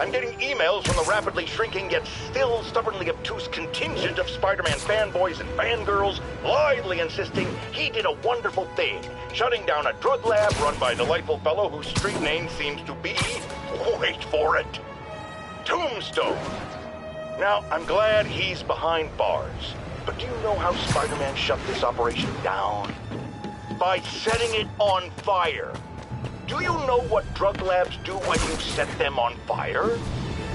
I'm getting emails from the rapidly shrinking yet still stubbornly obtuse contingent of Spider-Man fanboys and fangirls blithely insisting he did a wonderful thing, shutting down a drug lab run by a delightful fellow whose street name seems to be, wait for it, Tombstone. Now, I'm glad he's behind bars, but do you know how Spider-Man shut this operation down? By setting it on fire. Do you know what drug labs do when you set them on fire?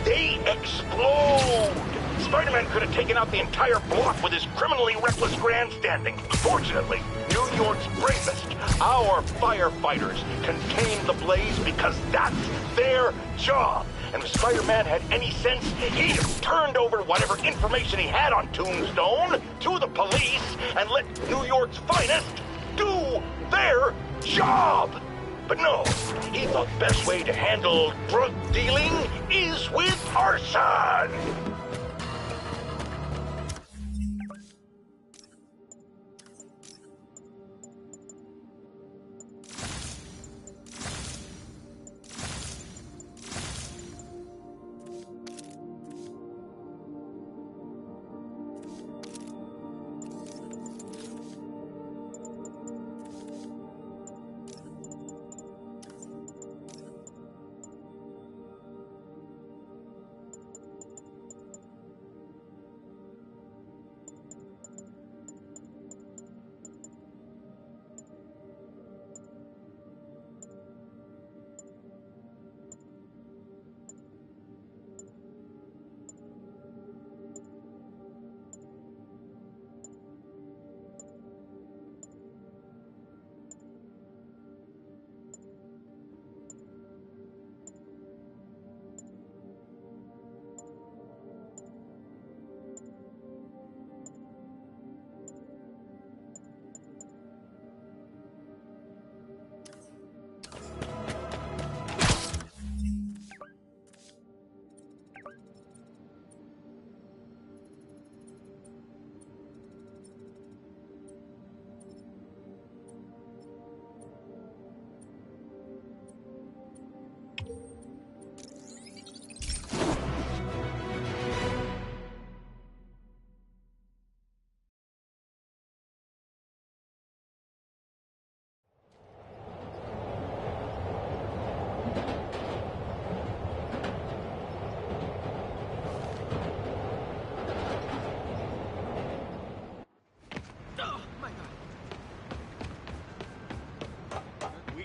They explode! Spider-Man could have taken out the entire block with his criminally reckless grandstanding. Fortunately, New York's bravest, our firefighters, contained the blaze because that's their job. And if Spider-Man had any sense, he'd have turned over whatever information he had on Tombstone to the police and let New York's finest do their job. But no, he thought the best way to handle drug dealing is with arson.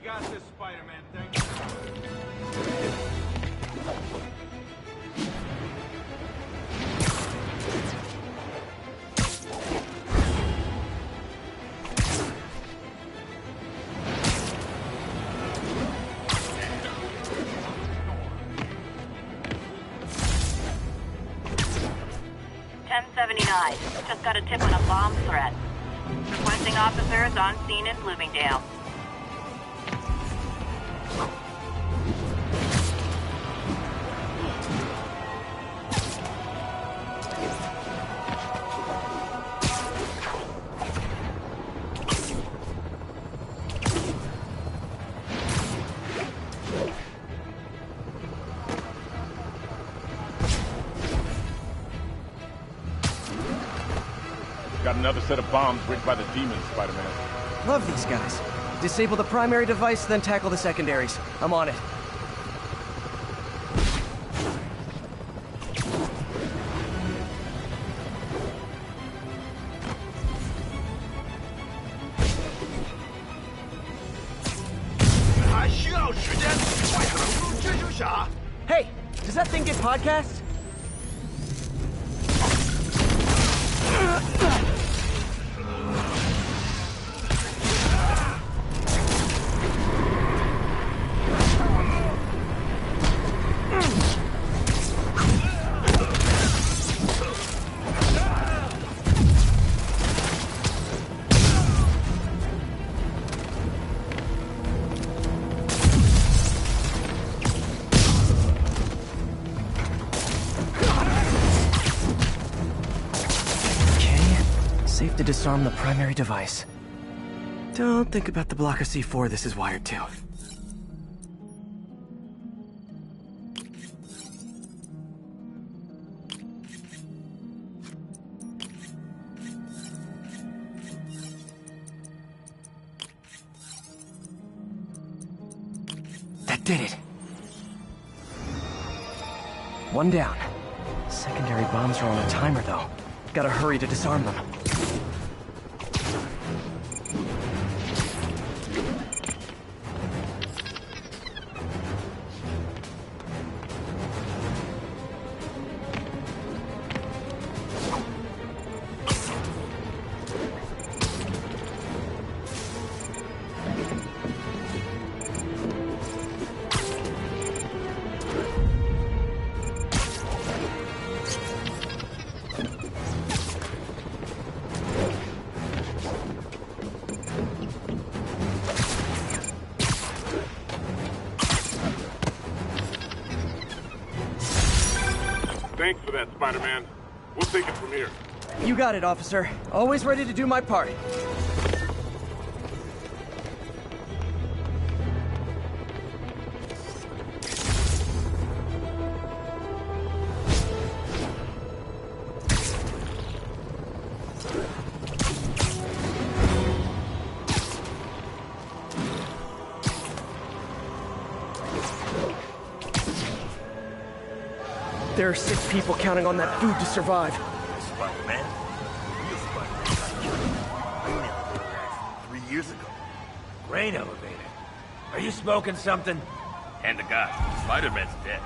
got this, Spider-Man. Thank you. Just got a tip on a bomb threat. Requesting officers on scene in Bloomingdale. Got another set of bombs rigged by the demons, Spider-Man. Love these guys. Disable the primary device, then tackle the secondaries. I'm on it. Hey, does that thing get podcasts? Safe to disarm the primary device. Don't think about the block of C4 this is wired to. Did it. One down. Secondary bombs are on a timer, though. Gotta hurry to disarm them. Thanks for that, Spider-Man. We'll take it from here. You got it, officer. Always ready to do my part. There are 6 people counting on that food to survive. Spider-Man? Real Spider-Man. Grain elevator accident 3 years ago. Grain elevator? Are you smoking something? Hand to God, Spider-Man's dead.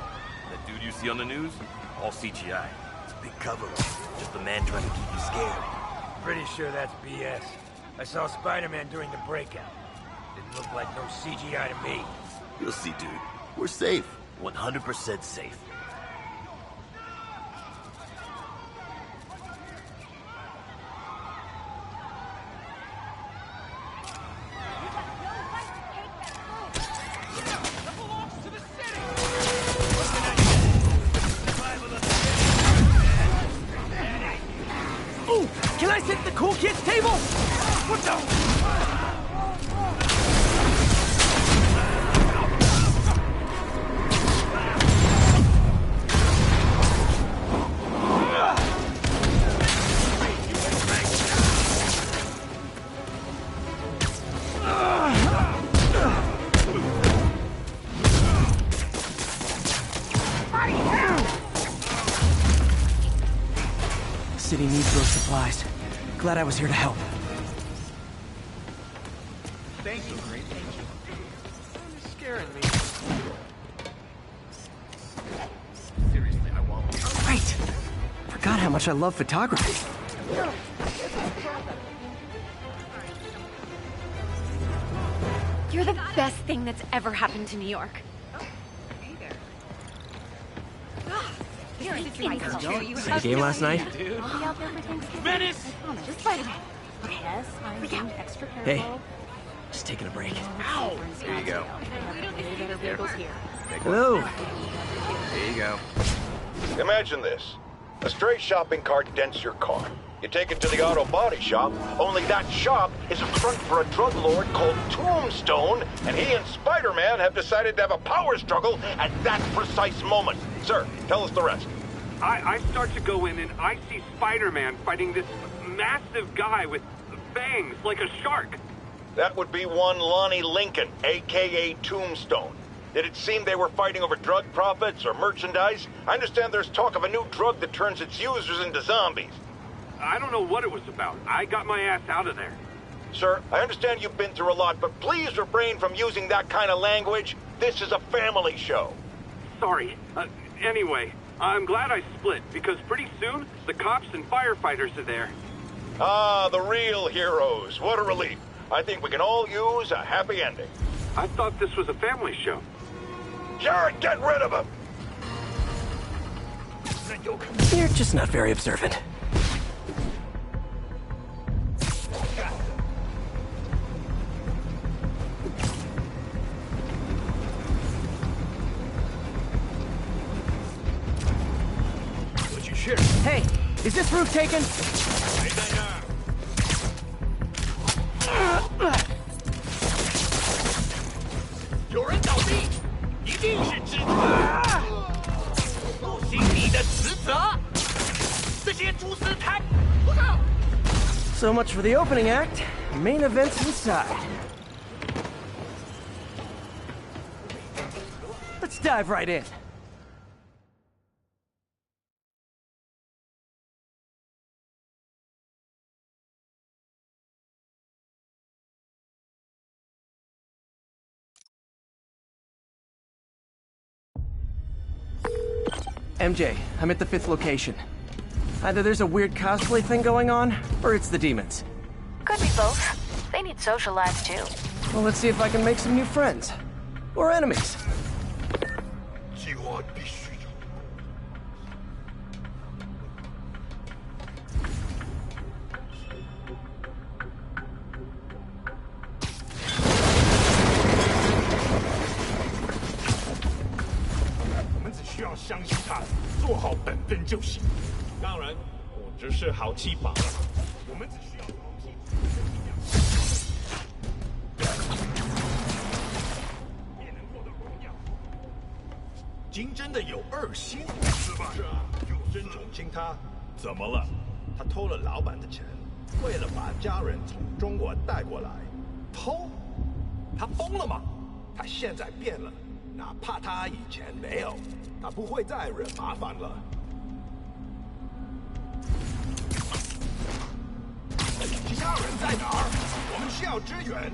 That dude you see on the news? All CGI. It's a big cover-up. Just a man trying to keep you scared. Pretty sure that's BS. I saw Spider-Man during the breakout. Didn't look like no CGI to me. You'll see, dude. We're safe. 100% safe. Can I sit at the cool kids table? What the? City needs those supplies. Glad I was here to help. Thank you, great. Thank you. You're scaring me. Seriously, I won't. Right. Forgot how much I love photography. You're the best thing that's ever happened to New York. See the game last night? Menace! Hey, just taking a break. There you go. Hello. There you go. Imagine this. A stray shopping cart dents your car. You take it to the auto body shop, only that shop is a front for a drug lord called Tombstone, and he and Spider-Man have decided to have a power struggle at that precise moment. Sir, tell us the rest. I start to go in and I see Spider-Man fighting this massive guy with fangs like a shark. That would be one Lonnie Lincoln, a.k.a. Tombstone. Did it seem they were fighting over drug profits or merchandise? I understand there's talk of a new drug that turns its users into zombies. I don't know what it was about. I got my ass out of there. Sir, I understand you've been through a lot, but please refrain from using that kind of language. This is a family show. Sorry. Anyway, I'm glad I split, because pretty soon, the cops and firefighters are there. Ah, the real heroes. What a relief. I think we can all use a happy ending. I thought this was a family show. Jared, get rid of him! You're just not very observant. Hey, is this roof taken? So much for the opening act. Main event's inside. dive right in. MJ, I'm at the 5th location. Either there's a weird cosplay thing going on, or it's the demons. Could be both. They need social lives too. Well, let's see if I can make some new friends. Or enemies. 计划必须有。我们只需要相信他，做好本分就行。当然，我只是好气罢了。我们只需要好气。也能获得荣耀。金真的有2心，是吧？是啊，真宠亲他。怎么了？他偷了老板的钱，为了把家人从中国带过来。偷？他疯了吗？他现在变了，哪怕他以前没有，他不会再惹麻烦了。其他人在哪儿？我们需要支援。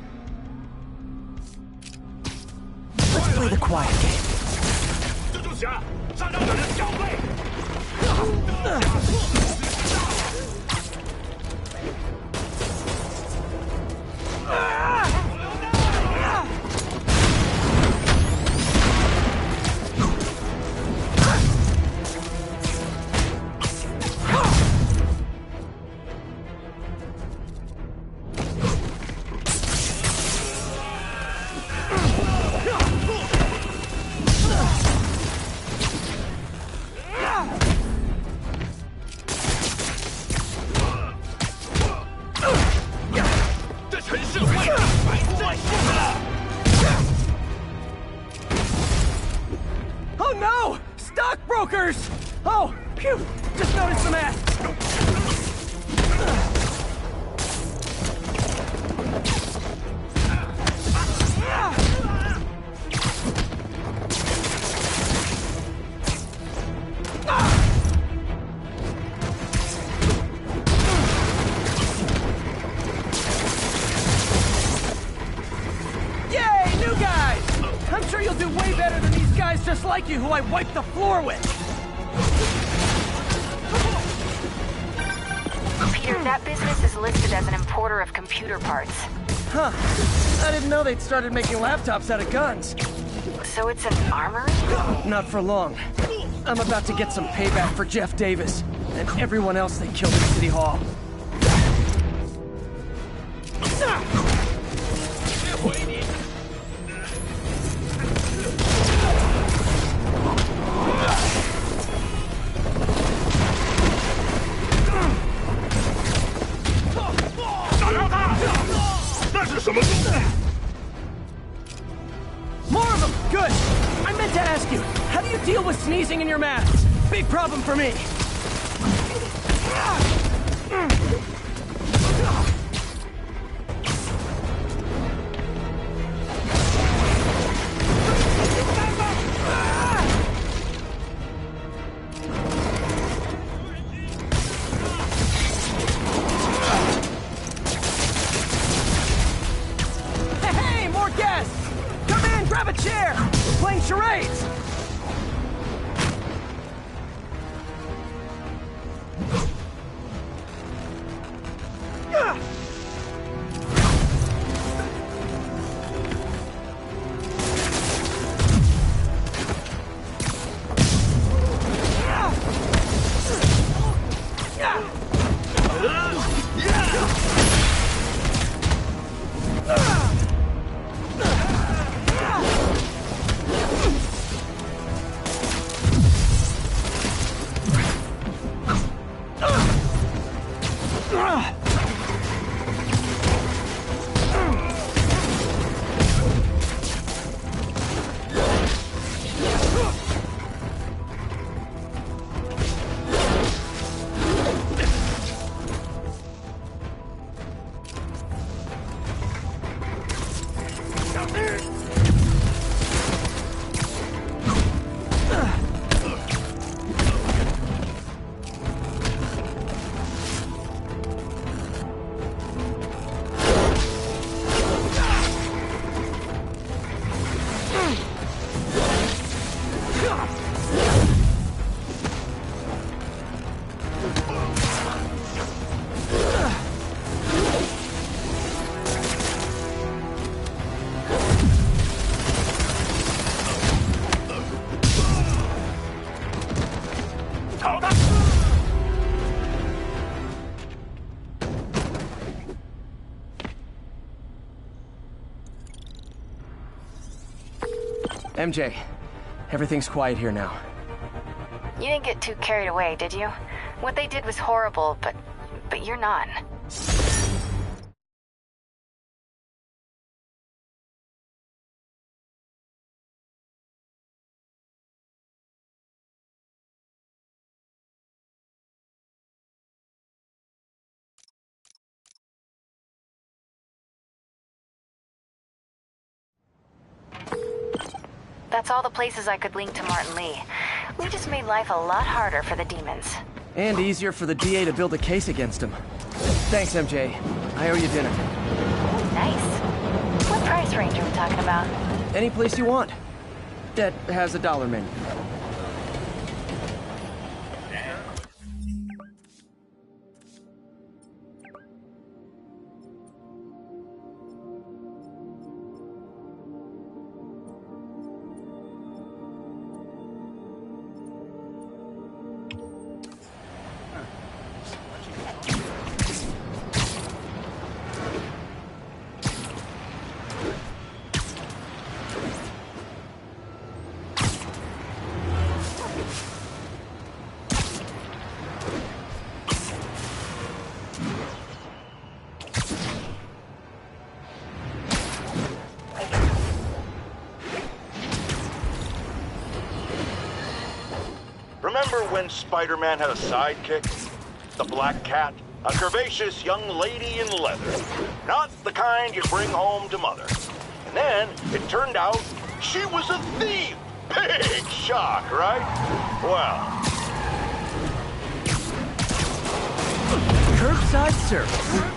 Let's play the quiet game. 蜘蛛侠，上让人交费。Oh no! Stockbrokers! Oh, phew! Just noticed the map. Yay, new guys! I'm sure you'll do way better than these guys just like you who I wiped the floor with. Peter, that business is listed as an importer of computer parts. Huh. I didn't know they'd started making laptops out of guns. So it's an armory? Not for long. I'm about to get some payback for Jeff Davis and everyone else they killed at City Hall. More of them! Good! I meant to ask you, how do you deal with sneezing in your mask? Big problem for me. Hey, more guests! Come in, grab a chair! We're playing charades! MJ, everything's quiet here now. You didn't get too carried away, did you? What they did was horrible, but you're not. That's all the places I could link to Martin Lee. We just made life a lot harder for the demons. And easier for the DA to build a case against him. Thanks, MJ. I owe you dinner. Nice. What price range are we talking about? Any place you want. That has a dollar menu. Remember when Spider-Man had a sidekick? The Black Cat? A curvaceous young lady in leather. Not the kind you bring home to mother. And then, it turned out, she was a thief! Big shock, right? Well... Curbside service.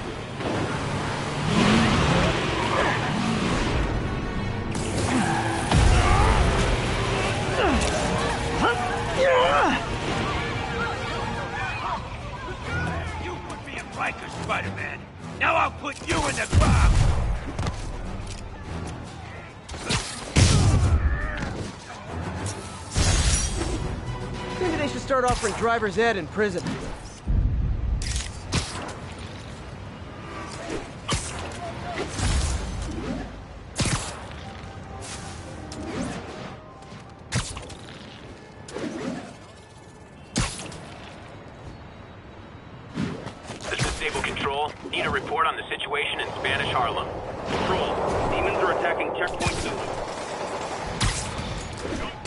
You put me in Rikers, Spider-Man. Now I'll put you in the ground. Maybe they should start offering driver's ed in prison. This is Stable Control. Need a report on the situation in Spanish Harlem. Control, demons are attacking Checkpoint 2.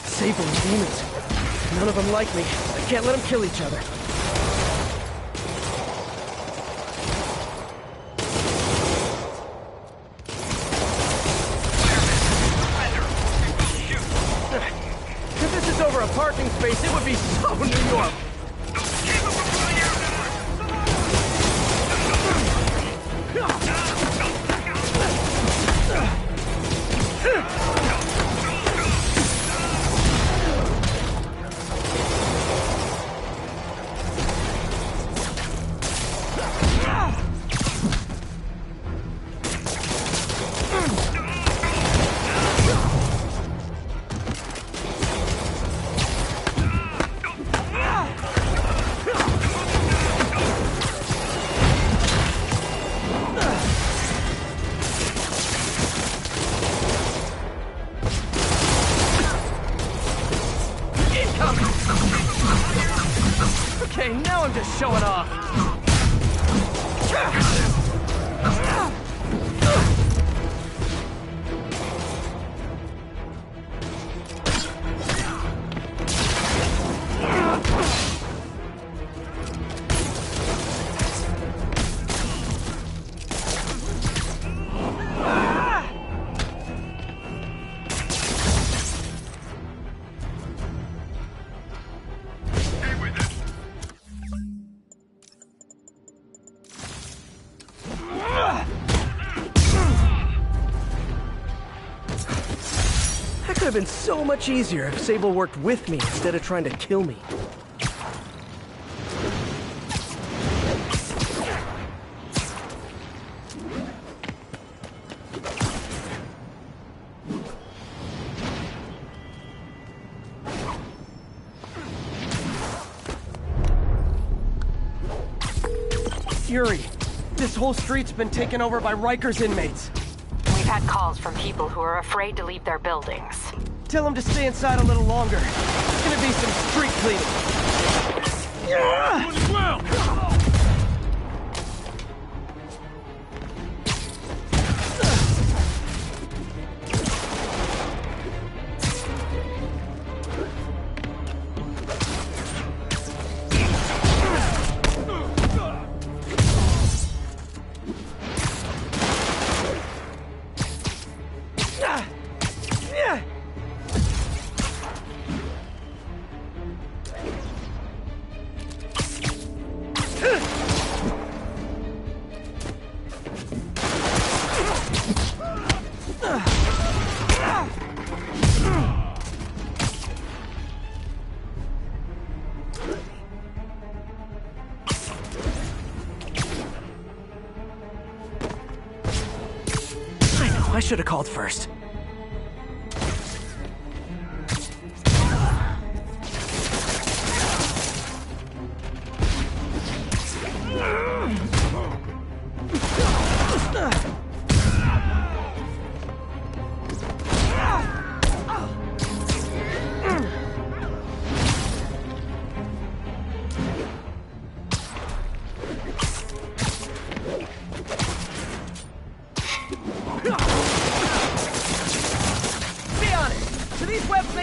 Sable and demons. None of them like me. I can't let them kill each other. If this is over a parking space, it would be so New York. Okay, now I'm just showing off. That could have been so much easier if Sable worked with me instead of trying to kill me. Fury, this whole street's been taken over by Rikers inmates. We've had calls from people who are afraid to leave their buildings. Tell him to stay inside a little longer. It's gonna be some street cleaning. On the ground! I should have called first.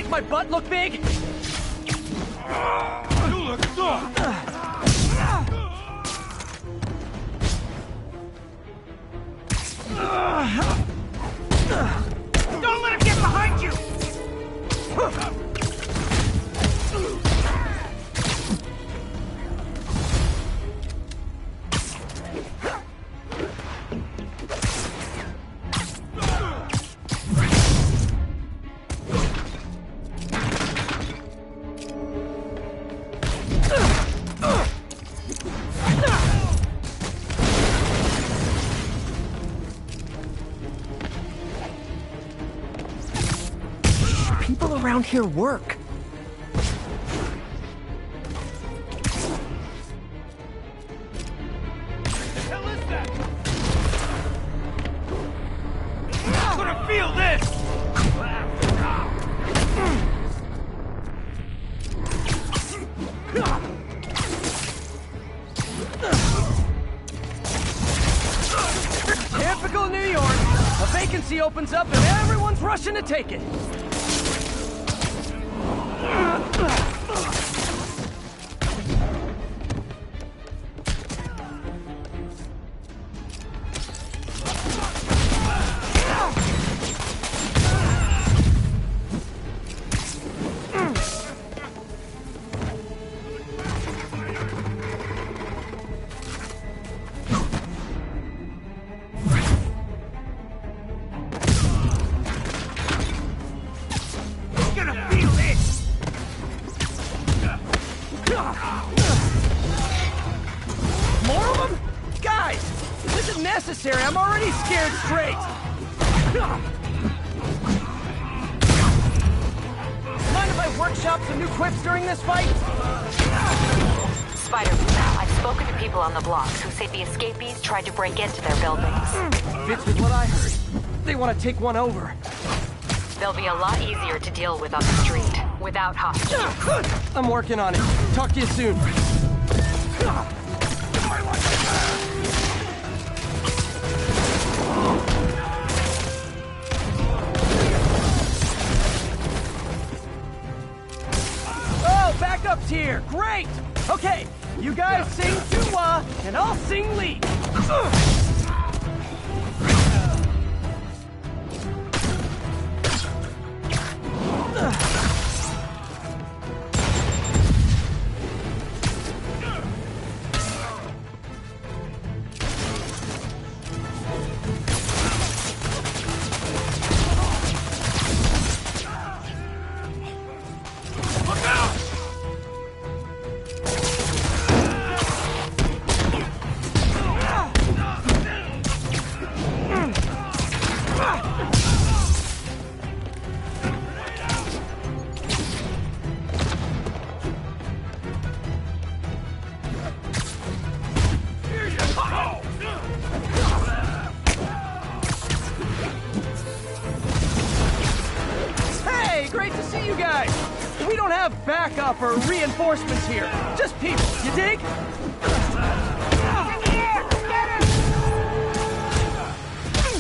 My butt look big? You look soft! Don't let him get behind you! People around here work. The hell is that? I'm gonna feel this! Typical New York. A vacancy opens up and everyone's rushing to take it. Necessary. I'm already scared straight. Mind if I workshop some new quips during this fight? Spider-Man, I've spoken to people on the blocks who say the escapees tried to break into their buildings. Fits with what I heard. They want to take one over. They'll be a lot easier to deal with on the street, without hostages. I'm working on it. Talk to you soon. Backup's here! Great! Okay, you guys sing Tuwa, and I'll sing lead. have backup or reinforcements here. Just people, you dig?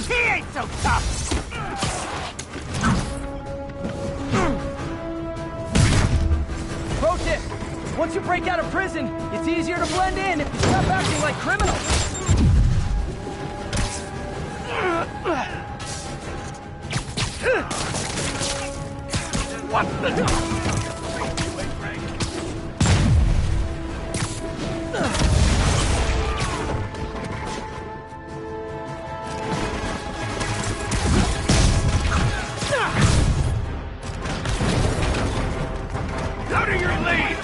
He ain't so tough! Pro tip, once you break out of prison, it's easier to blend in if you stop acting like criminals. What the... Out of your lane!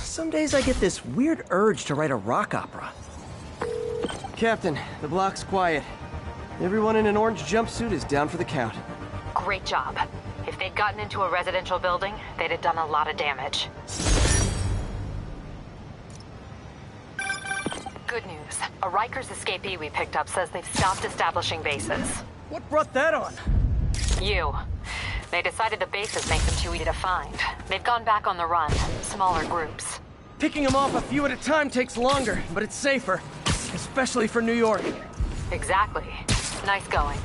Some days I get this weird urge to write a rock opera. Captain, the block's quiet. Everyone in an orange jumpsuit is down for the count. Great job. If they'd gotten into a residential building, they'd have done a lot of damage. Good news. A Rikers escapee we picked up says they've stopped establishing bases. What brought that on? You. They decided the bases make them too easy to find. They've gone back on the run, smaller groups. Picking them off a few at a time takes longer, but it's safer. Especially for New York. Exactly. Nice going.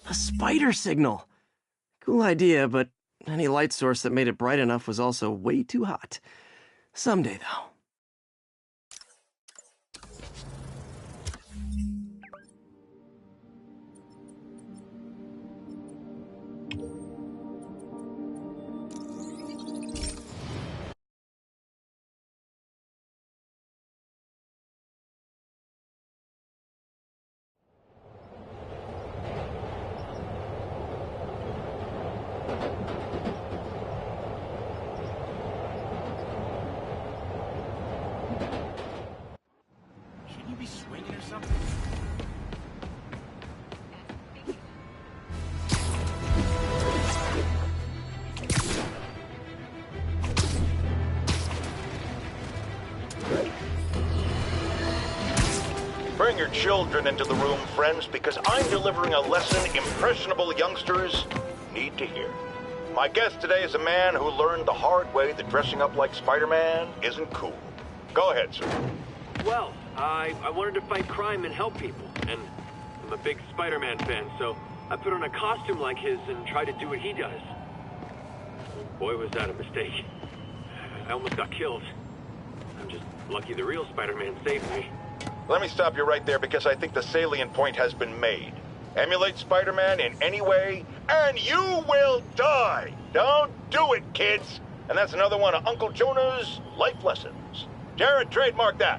A spider signal. Cool idea, but any light source that made it bright enough was also way too hot. Someday, though. Bring your children into the room, friends, because I'm delivering a lesson impressionable youngsters need to hear. My guest today is a man who learned the hard way that dressing up like Spider-Man isn't cool. Go ahead, sir. Well, I wanted to fight crime and help people, and I'm a big Spider-Man fan, so I put on a costume like his and tried to do what he does. Boy, was that a mistake. I almost got killed. I'm just lucky the real Spider-Man saved me. Let me stop you right there because I think the salient point has been made. Emulate Spider-Man in any way, and you will die! Don't do it, kids! And that's another one of Uncle Jonah's life lessons. Garrett, trademark that.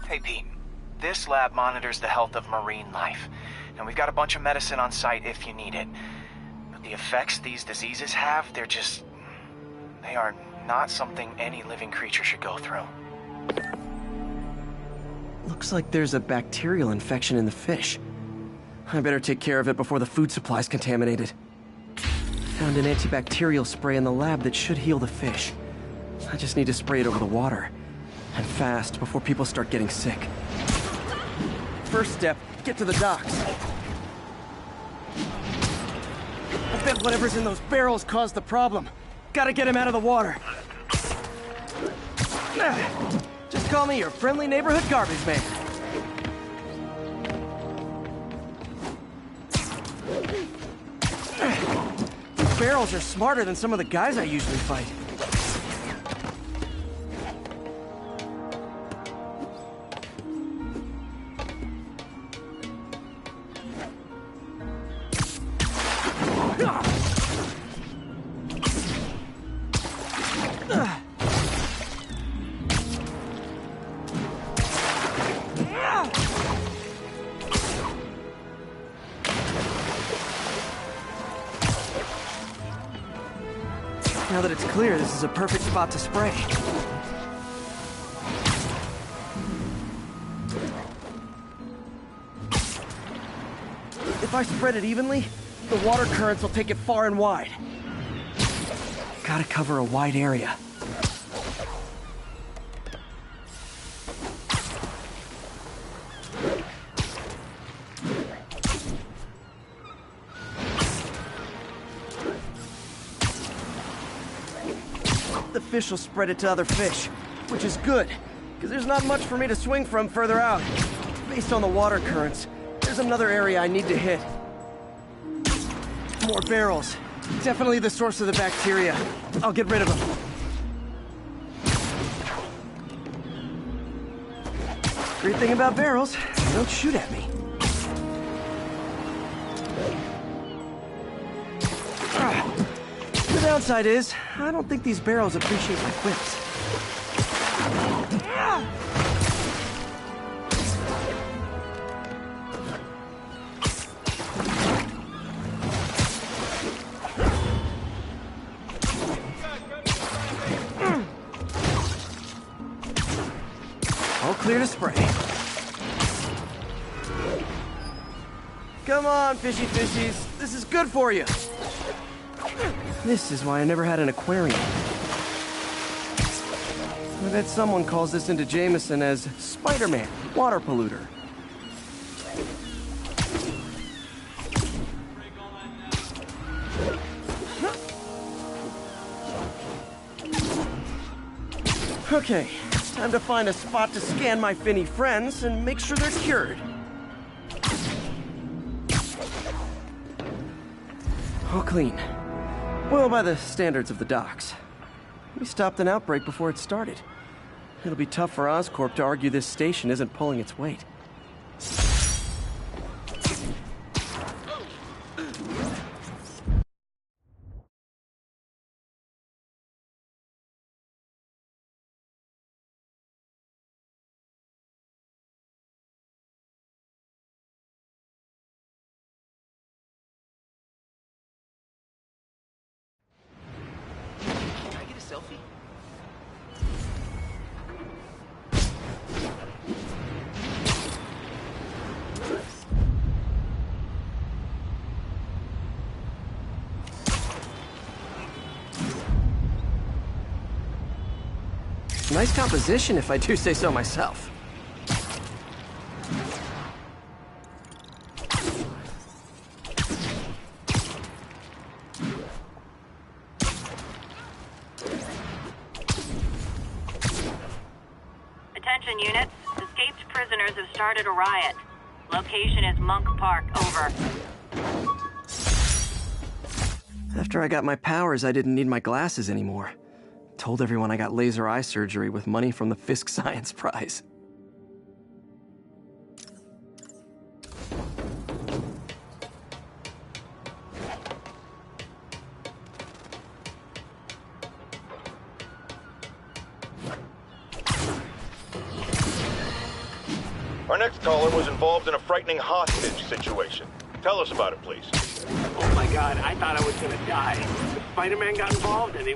Hey Pete, this lab monitors the health of marine life, and we've got a bunch of medicine on site if you need it. But the effects these diseases have, they are not something any living creature should go through. Looks like there's a bacterial infection in the fish. I better take care of it before the food supply's contaminated. Found an antibacterial spray in the lab that should heal the fish. I just need to spray it over the water. And fast, before people start getting sick. First step, get to the docks. I bet whatever's in those barrels caused the problem. Gotta get him out of the water. Just call me your friendly neighborhood garbage man. These barrels are smarter than some of the guys I usually fight. Now that it's clear, this is a perfect spot to spray. If I spread it evenly, the water currents will take it far and wide. Gotta cover a wide area. The fish will spread it to other fish, which is good, because there's not much for me to swing from further out. Based on the water currents, there's another area I need to hit. More barrels. Definitely the source of the bacteria. I'll get rid of them. Great thing about barrels, they don't shoot at me. The downside is, I don't think these barrels appreciate my whips. All clear to spray. Come on, fishy fishies. This is good for you. This is why I never had an aquarium. I bet someone calls this into Jameson as Spider-Man, water polluter. Okay, time to find a spot to scan my finny friends and make sure they're cured. All clean. Well, by the standards of the docks. We stopped an outbreak before it started. It'll be tough for Oscorp to argue this station isn't pulling its weight. Selfie? Nice composition, if I do say so myself. Attention units. Escaped prisoners have started a riot. Location is Monk Park. Over. After I got my powers, I didn't need my glasses anymore. Told everyone I got laser eye surgery with money from the Fisk Science Prize. Our next caller was involved in a frightening hostage situation. Tell us about it, please. Oh my god, I thought I was gonna die. The Spider-Man got involved and he...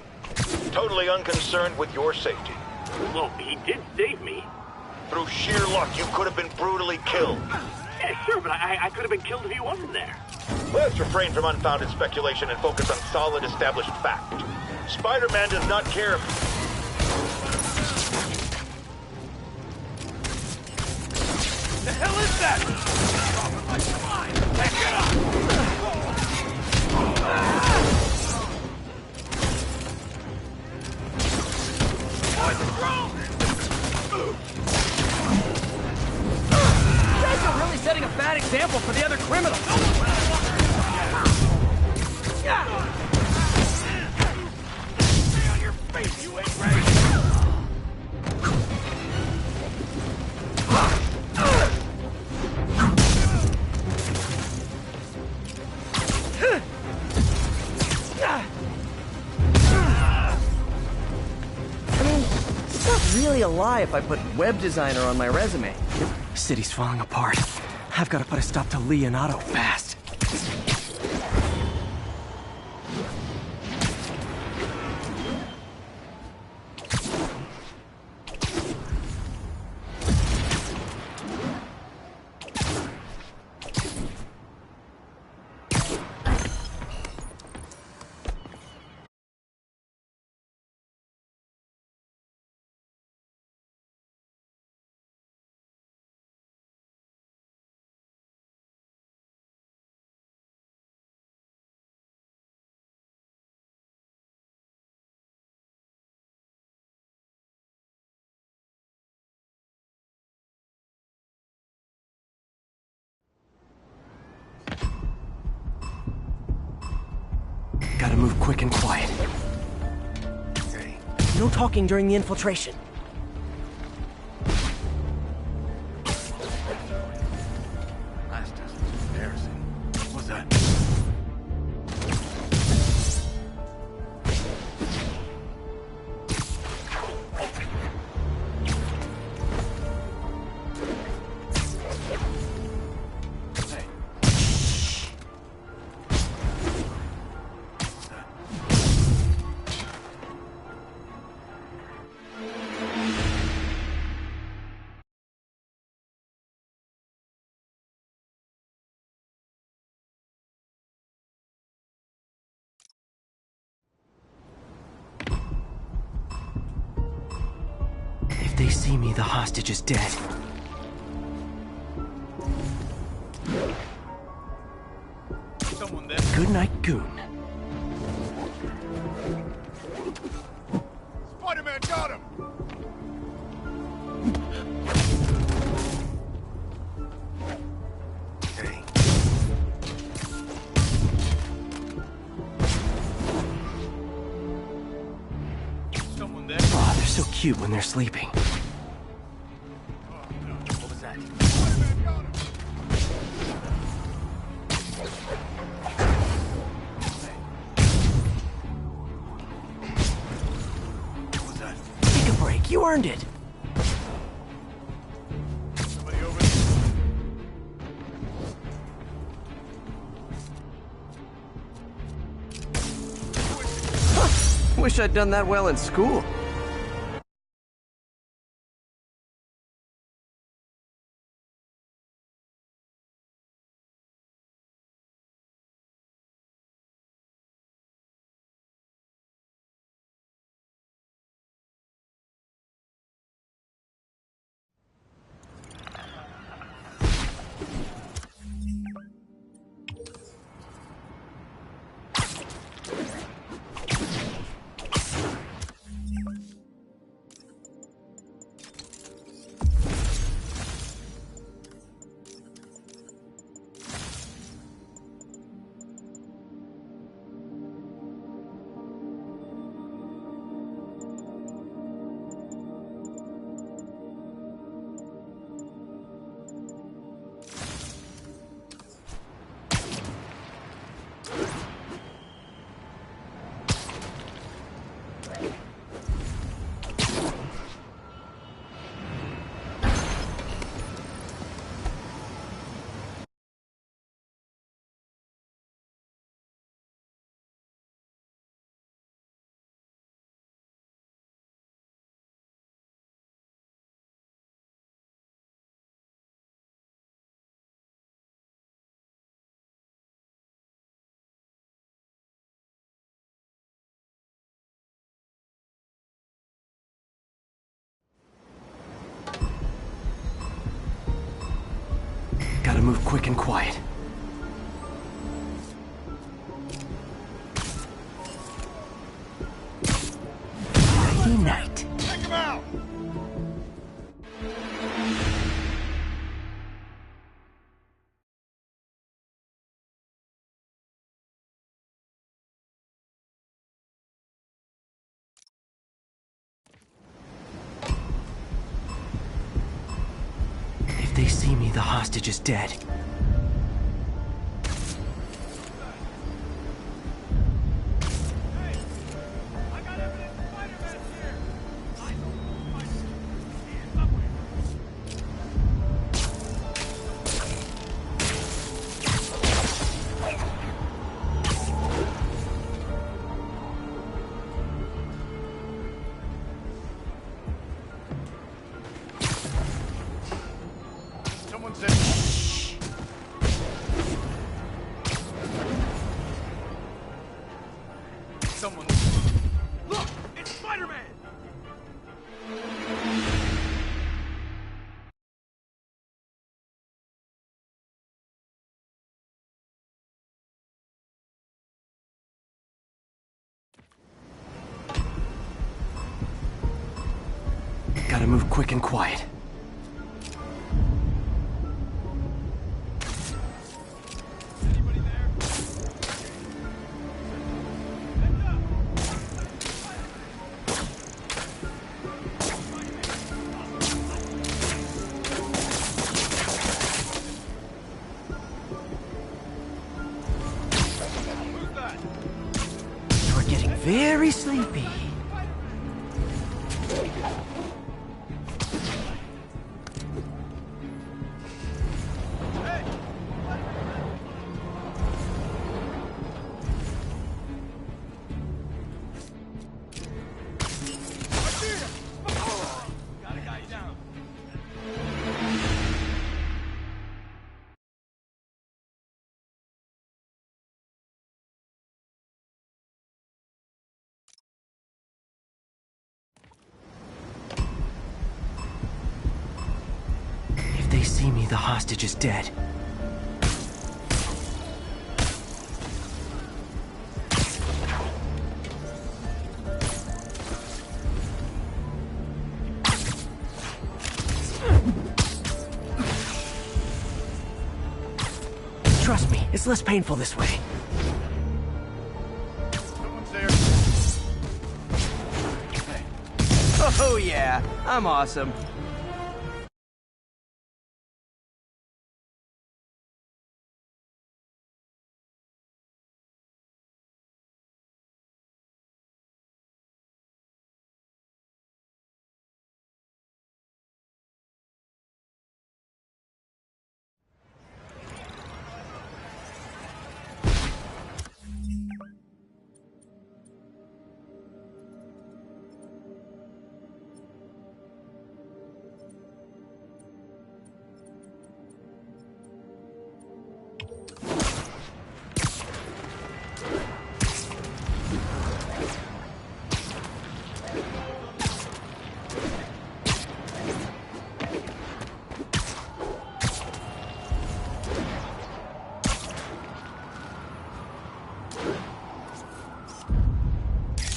Totally unconcerned with your safety. Well, he did save me. Through sheer luck, you could have been brutally killed. Yeah, sure, but I could have been killed if he wasn't there. Let's refrain from unfounded speculation and focus on solid established fact. Spider-Man does not care if... The hell is that? Hey, get up! Boy, the drone! You guys are really setting a bad example for the other criminals. Stay on your face, you ain't ready! Really a lie if I put web designer on my resume. City's falling apart. I've got to put a stop to Leonardo fast. Gotta move quick and quiet. No talking during the infiltration. Last test was embarrassing. What's that? If they see me, the hostage is dead. Someone there. Good night, goon. Spider-Man got him! cute when they're sleeping. What was that? What was that? Take a break, you earned it. Somebody over there? Wish I'd done that well in school. Gotta move quick and quiet. Nighty night. Take him out! If they see me, the hostage is dead. Someone said... Someone... Look! It's Spider-Man! Gotta move quick and quiet. Anybody there? Who's that? You're getting very sleepy. Got a guy down. If they see me, the hostage is dead. Trust me, it's less painful this way. Someone's there. Oh yeah! I'm awesome.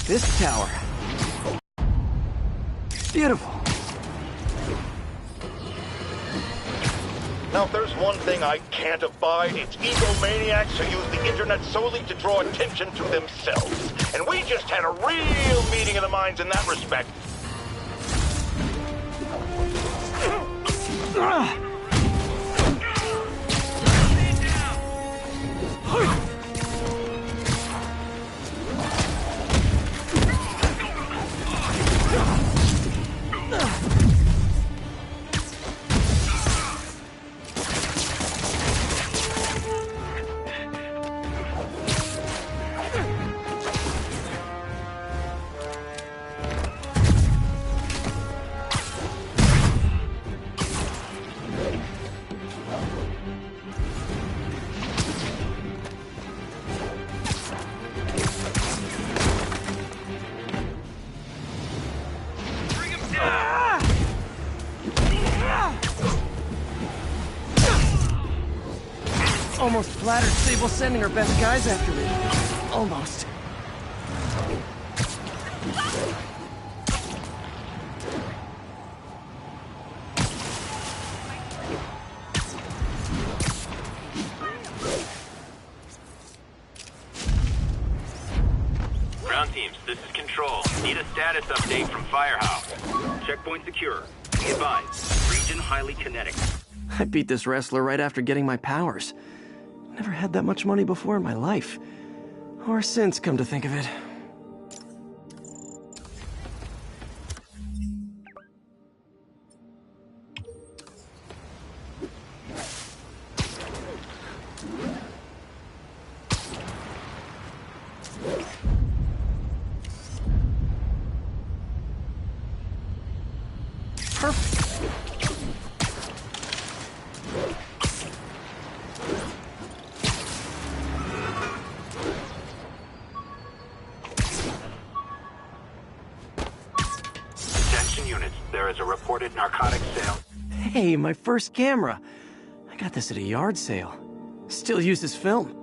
This tower. Beautiful. Now, if there's one thing I can't abide, it's egomaniacs who use the internet solely to draw attention to themselves. And we just had a real meeting of the minds in that respect. Almost flattered Sable's sending her best guys after me. Almost. Ground teams, this is Control. Need a status update from Firehouse. Checkpoint secure. Be advised. Region highly kinetic. I beat this wrestler right after getting my powers. Never had that much money before in my life. Or since, come to think of it. Perfect. There is a reported narcotics sale. Hey, my first camera. I got this at a yard sale. Still uses film.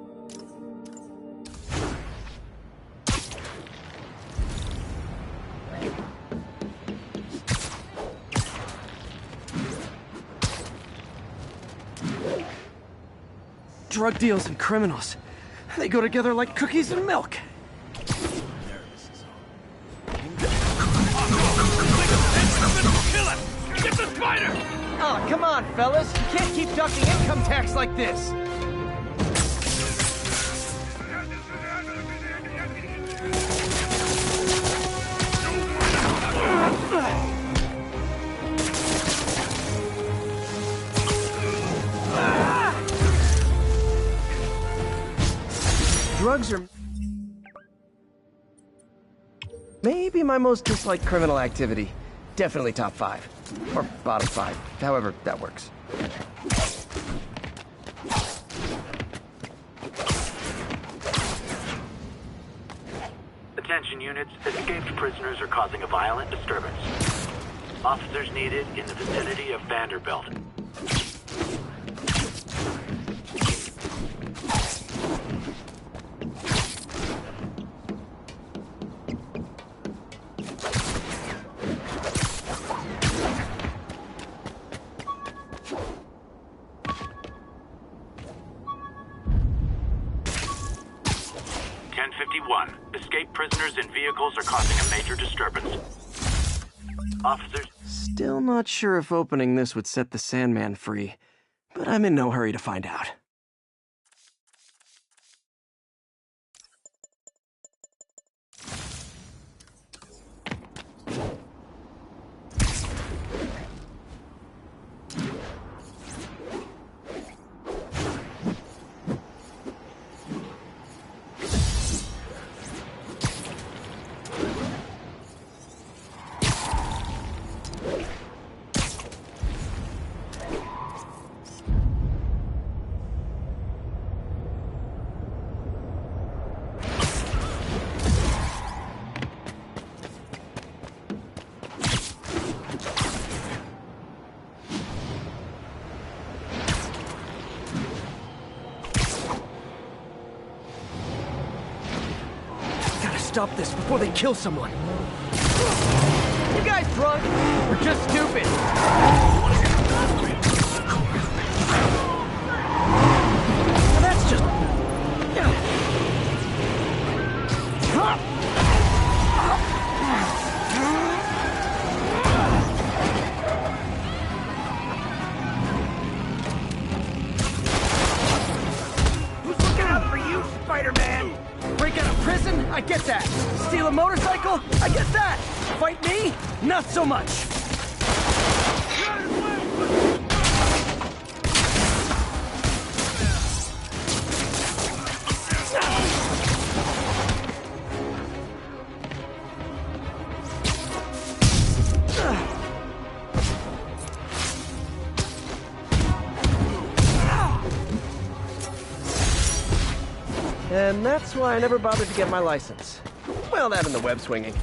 Drug deals and criminals. They go together like cookies and milk. Get the spider! Oh, come on, fellas. You can't keep ducking income tax like this. Drugs are maybe my most disliked criminal activity. Definitely top 5. Or bottom 5. However that works. Attention units, escaped prisoners are causing a violent disturbance. Officers needed in the vicinity of Vanderbilt. Escaped prisoners and vehicles are causing a major disturbance. Officers... Still not sure if opening this would set the Sandman free, but I'm in no hurry to find out. Stop this before they kill someone. You guys drunk? Or just stupid? That's just... Who's looking out for you, Spider-Man? Break out of prison? I get that. Steal a motorcycle? I get that. Fight me? Not so much. And that's why I never bothered to get my license. Well, that and the web swinging.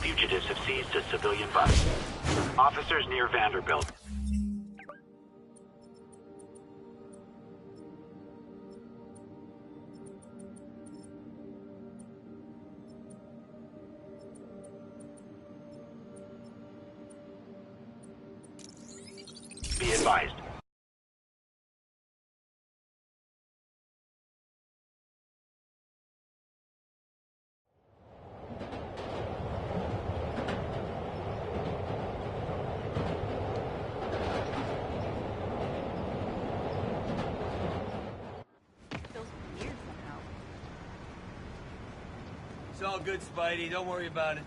Fugitives have seized a civilian bus. Officers near Vanderbilt. Be advised. It's all good, Spidey. Don't worry about it.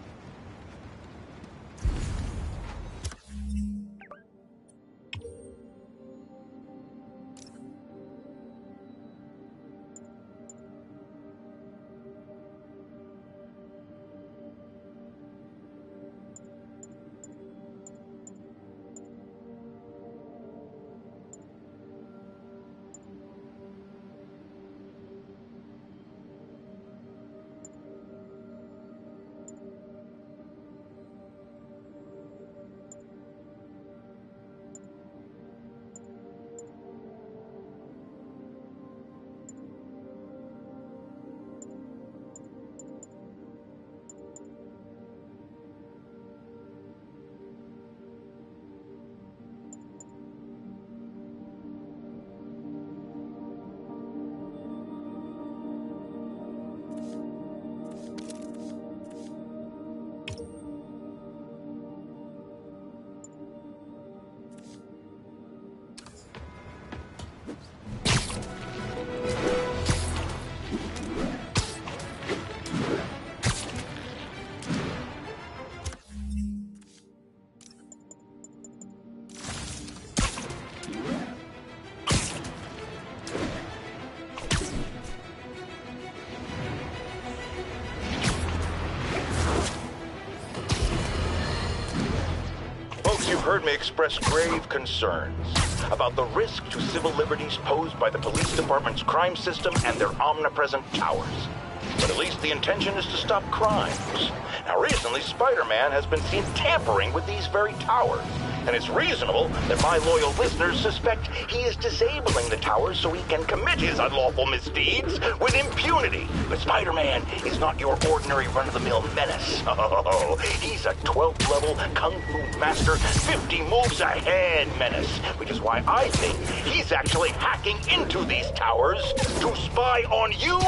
You've heard me express grave concerns about the risk to civil liberties posed by the police department's crime system and their omnipresent towers. But at least the intention is to stop crimes. Now recently, Spider-Man has been seen tampering with these very towers, and it's reasonable that my loyal listeners suspect he is disabling the towers so he can commit his unlawful misdeeds with impunity. But Spider-Man is not your ordinary run-of-the-mill menace. Oh, he's a 12th level Kung Fu master, 50 moves ahead menace, which is why I think he's actually hacking into these towers to spy on you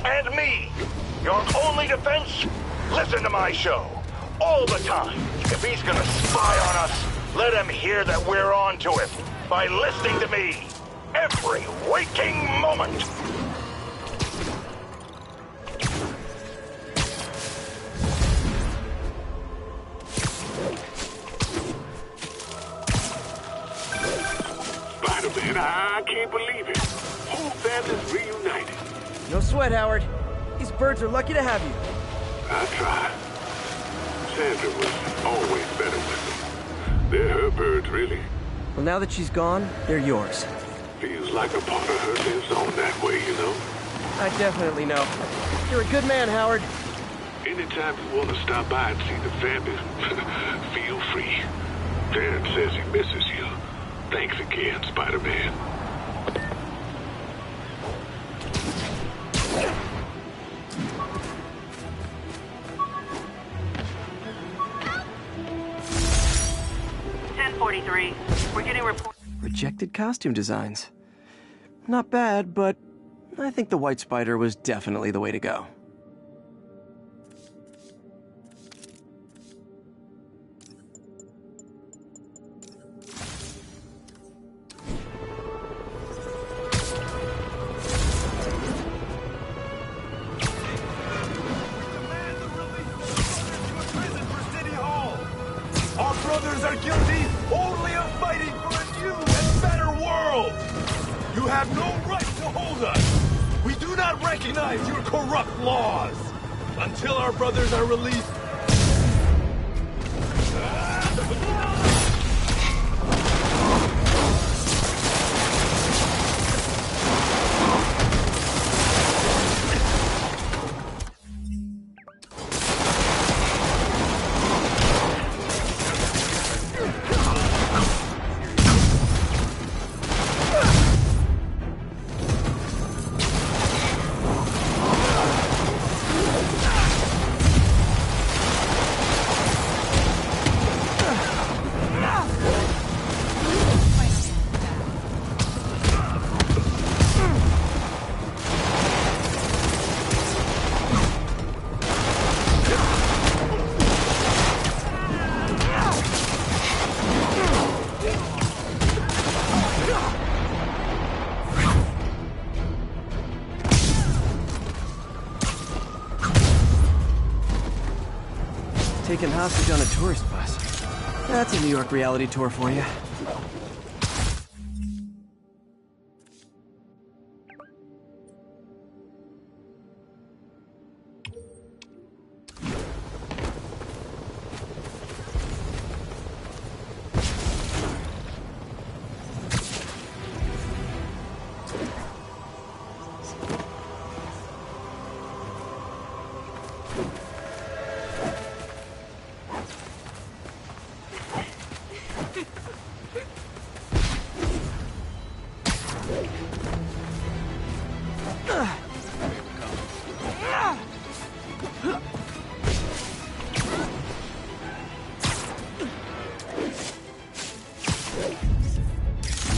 and me. Your only defense? Listen to my show. All the time. If he's gonna spy on us, let him hear that we're on to him by listening to me every waking moment. Spider-Man, I can't believe it. Whole family's reunited. No sweat, Howard. These birds are lucky to have you. I tried. Sandra was always better with them. They're her birds, really. Well, now that she's gone, they're yours. Feels like a part of her lives on that way, you know? I definitely know. You're a good man, Howard. Anytime you want to stop by and see the family, feel free. Dan says he misses you. Thanks again, Spider-Man. We're getting reports. Rejected costume designs. Not bad, but I think the White Spider was definitely the way to go. Our brothers are guilty only of fighting for a new and better world! You have no right to hold us! We do not recognize your corrupt laws! Until our brothers are released... Taken hostage on a tourist bus. That's a New York reality tour for you.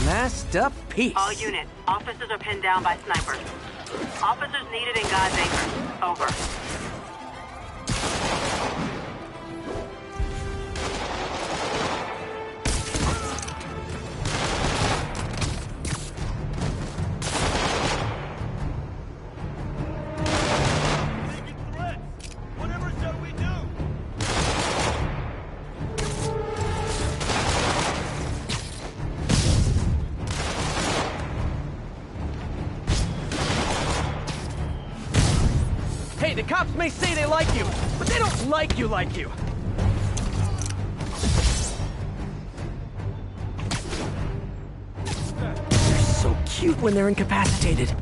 Masked up piece. All units, officers are pinned down by snipers. Officers needed in God's acres. Over. Hey, the cops may say they like you, but they don't like you. They're so cute when they're incapacitated.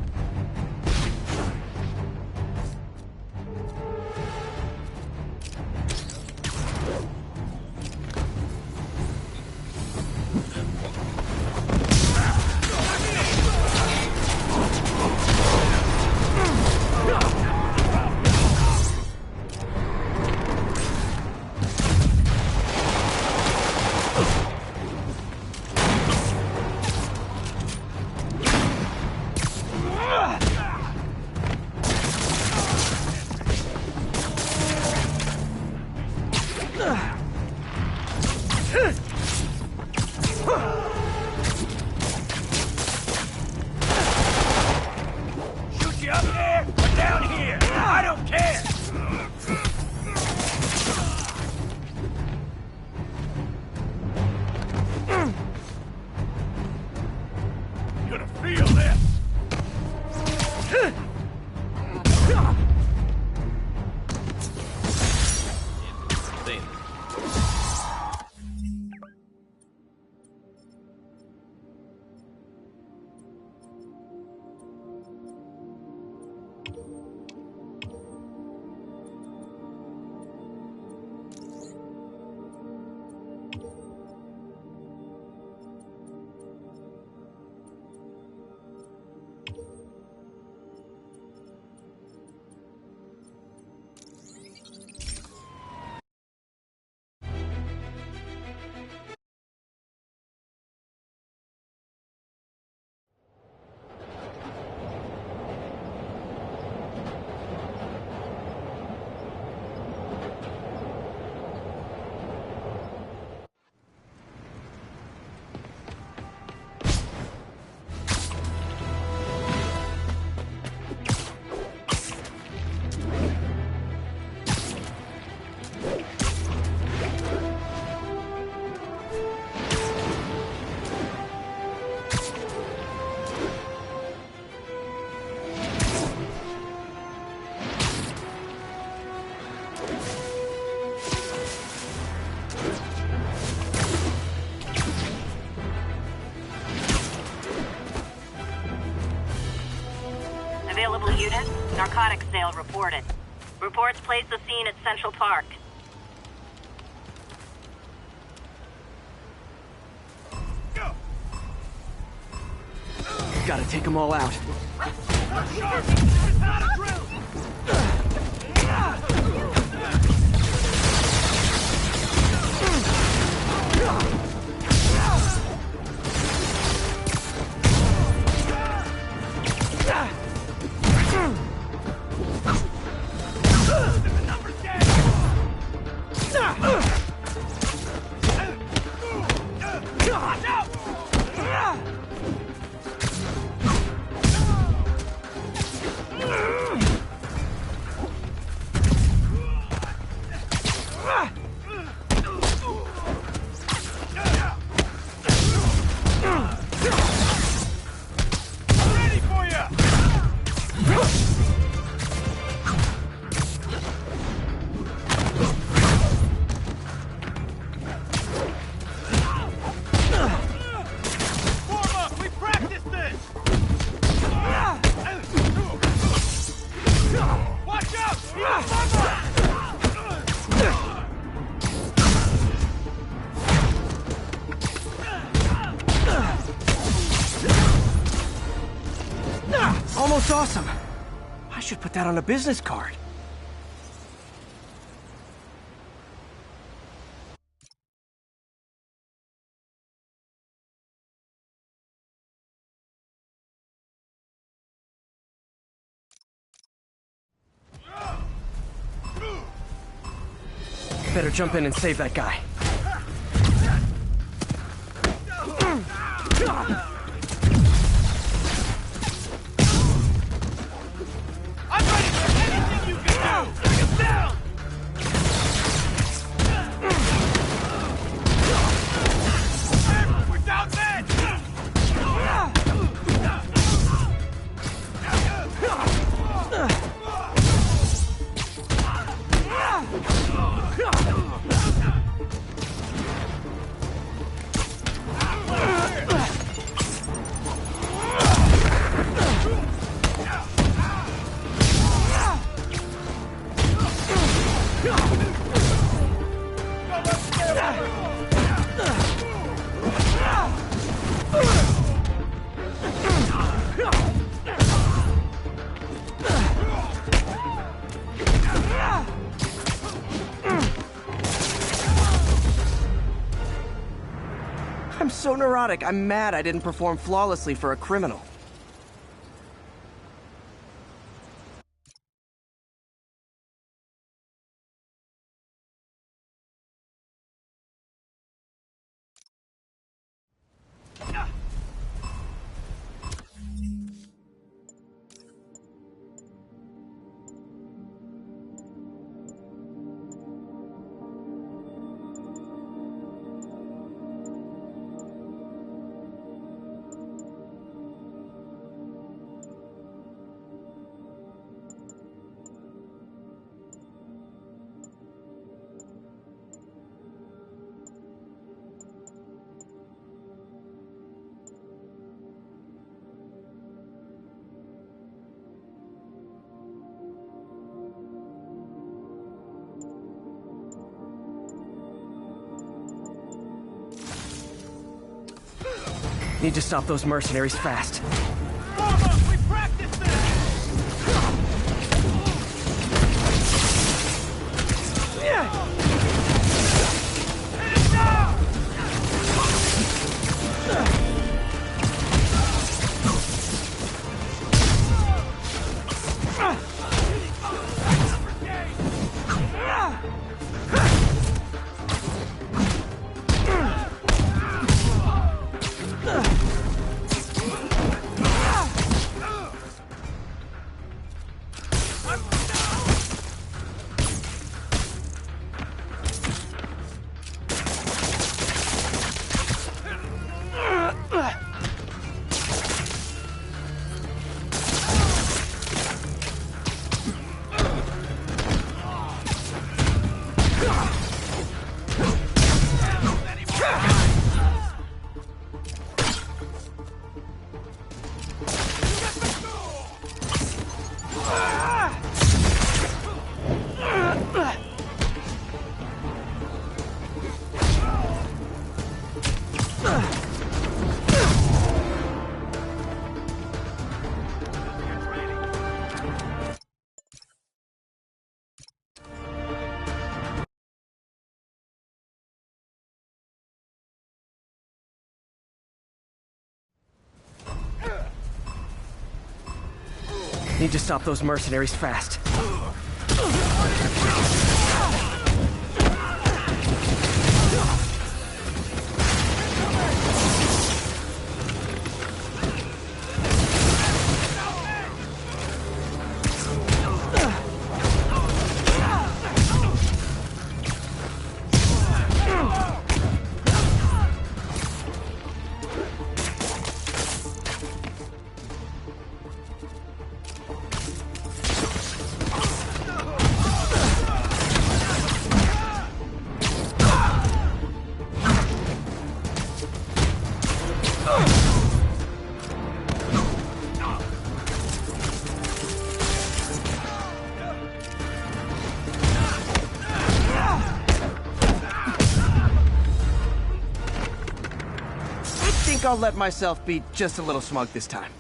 available units. Narcotics sale reported. Reports place the scene at Central Park. Gotta take them all out. Almost awesome. I should put that on a business card. Better jump in and save that guy. I'm ready for anything you can do! Bring him down! We're down men! I'm so neurotic, I'm mad I didn't perform flawlessly for a criminal. Need to stop those mercenaries fast. We practiced this! Need to stop those mercenaries fast. I think I'll let myself be just a little smug this time.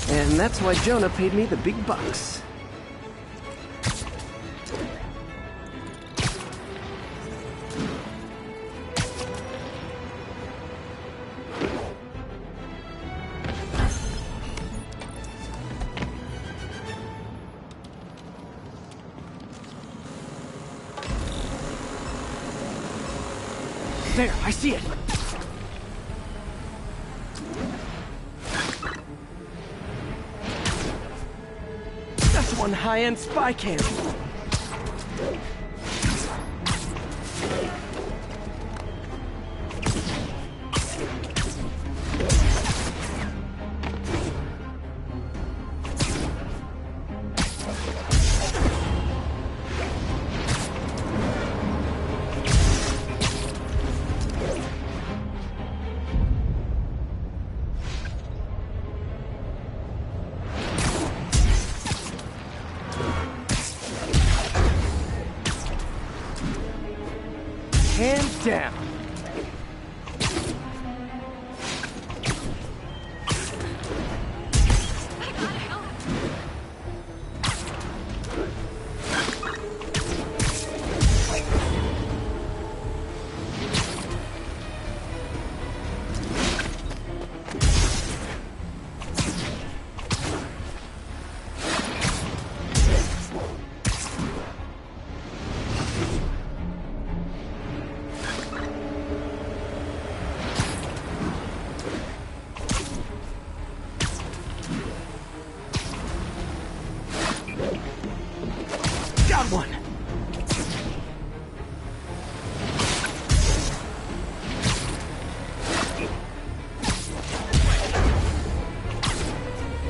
And that's why Jonah paid me the big bucks. There, I see it. One high-end spy cam. Hands down. One.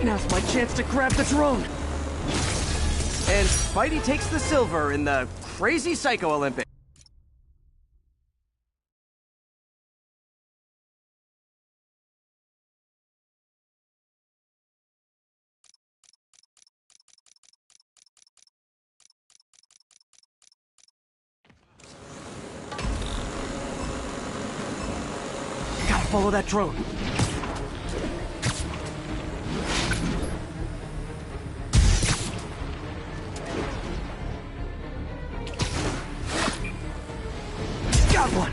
Now's my chance to grab the drone. And Spidey takes the silver in the Crazy Psycho Olympics. Follow that drone. Got one.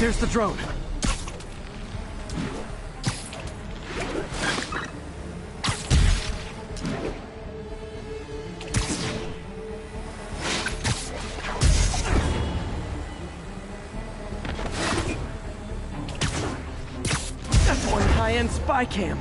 There's the drone. That's one high-end spy cam.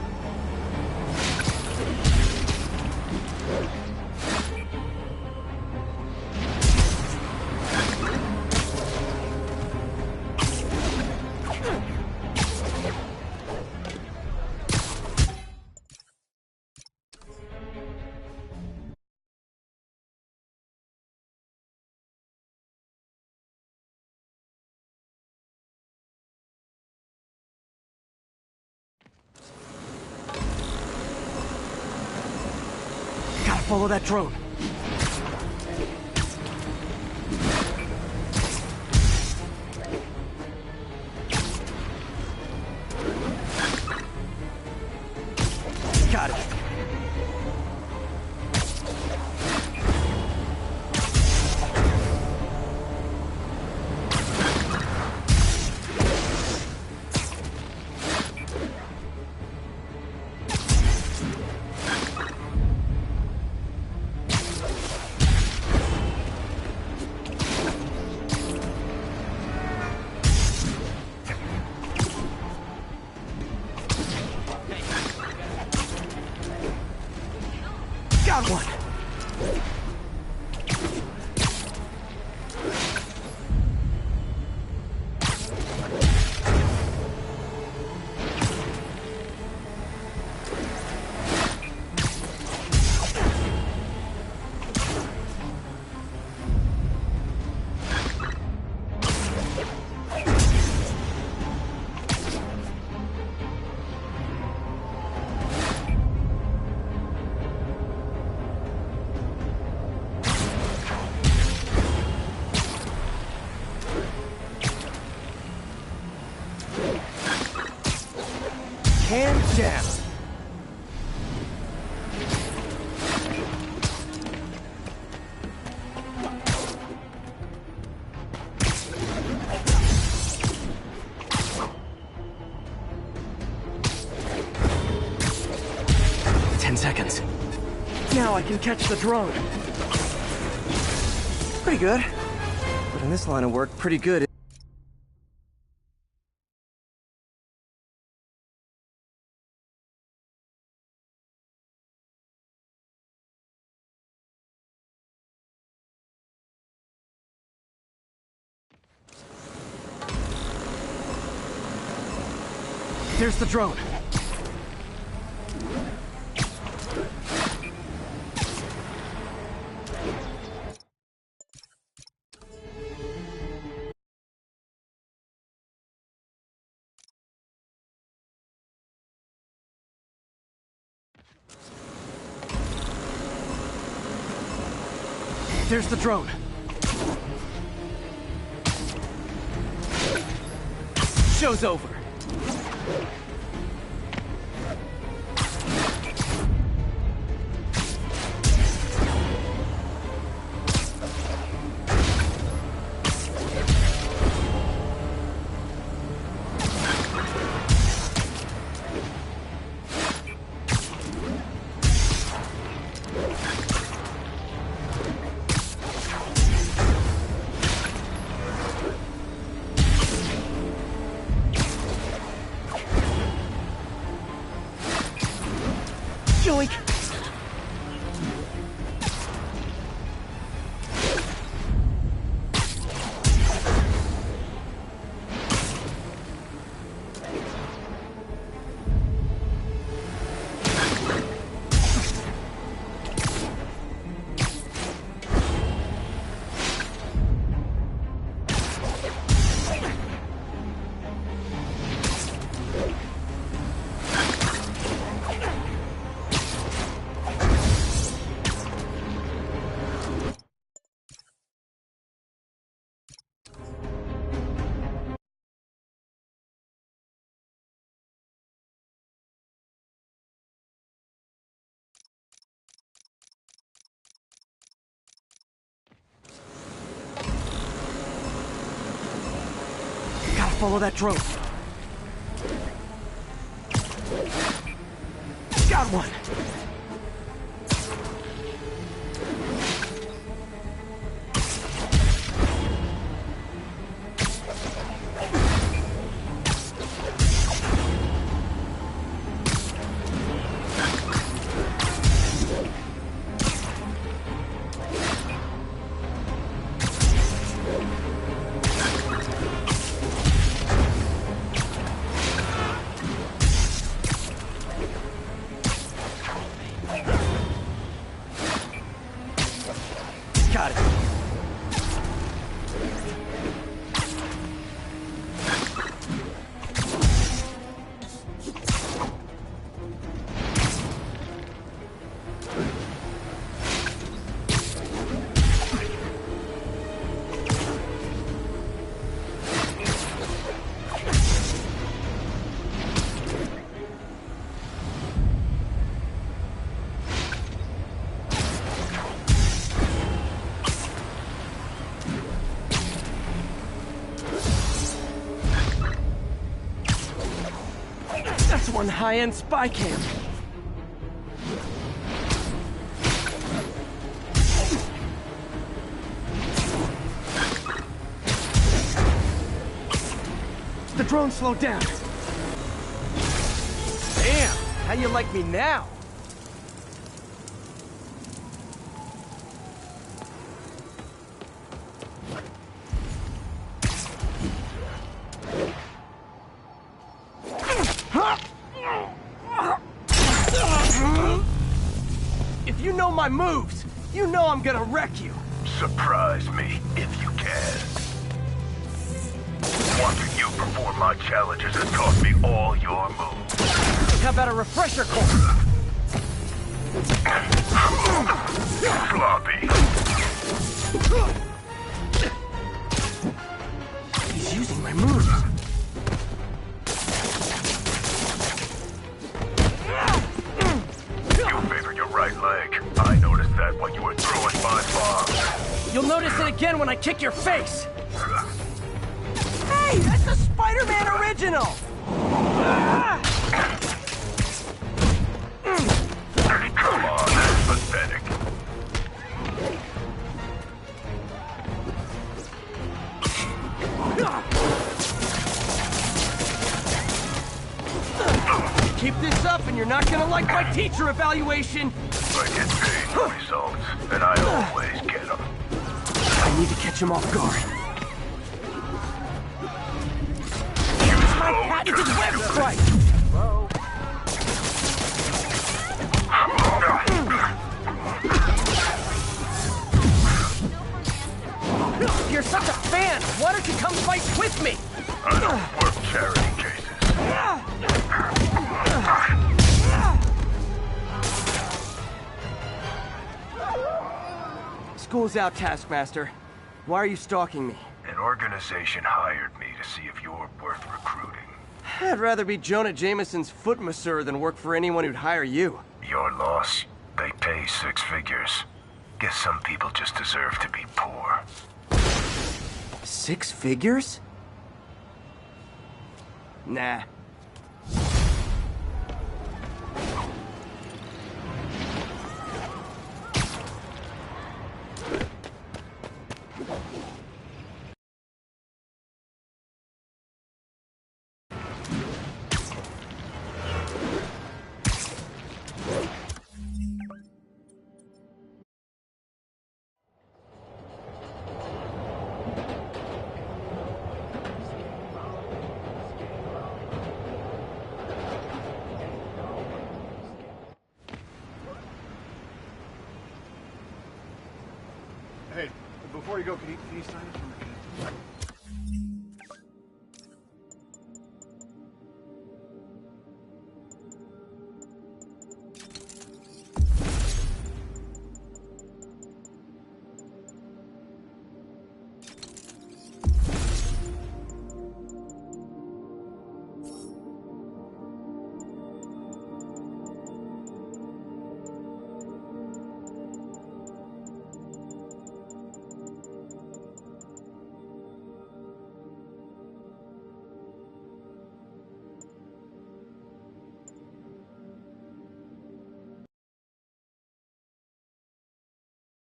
Gotta follow that drone. Got it. Got one. Hands down. Seconds. Now I can catch the drone. Pretty good. But in this line of work, pretty good. There's the drone. There's the drone. Show's over. Follow that drone. Got one! Got it. That's one high-end spy cam. The drone slowed down. Damn, how you like me now? If you know my moves, you know I'm gonna wreck you. Surprise me, if you can. Watching you perform my challenges has taught me all your moves. How about a refresher course? Sloppy. He's using my moves. You favor your right leg. I noticed that when you were throwing my bombs. You'll notice it again when I kick your face. Hey, that's a Spider-Man original! Come on, that's pathetic. Keep this up and you're not gonna like my teacher evaluation! I get paid for results, and I always get them. I need to catch him off guard. My patented web strike! You're such a fan! Why don't you come fight with me? I don't work charity cases. School's out, Taskmaster. Why are you stalking me? An organization hired me to see if you're worth recruiting. I'd rather be Jonah Jameson's foot masseur than work for anyone who'd hire you. Your loss. They pay 6 figures. Guess some people just deserve to be poor. 6 figures? Nah. Hey, before you go, can you sign it for me?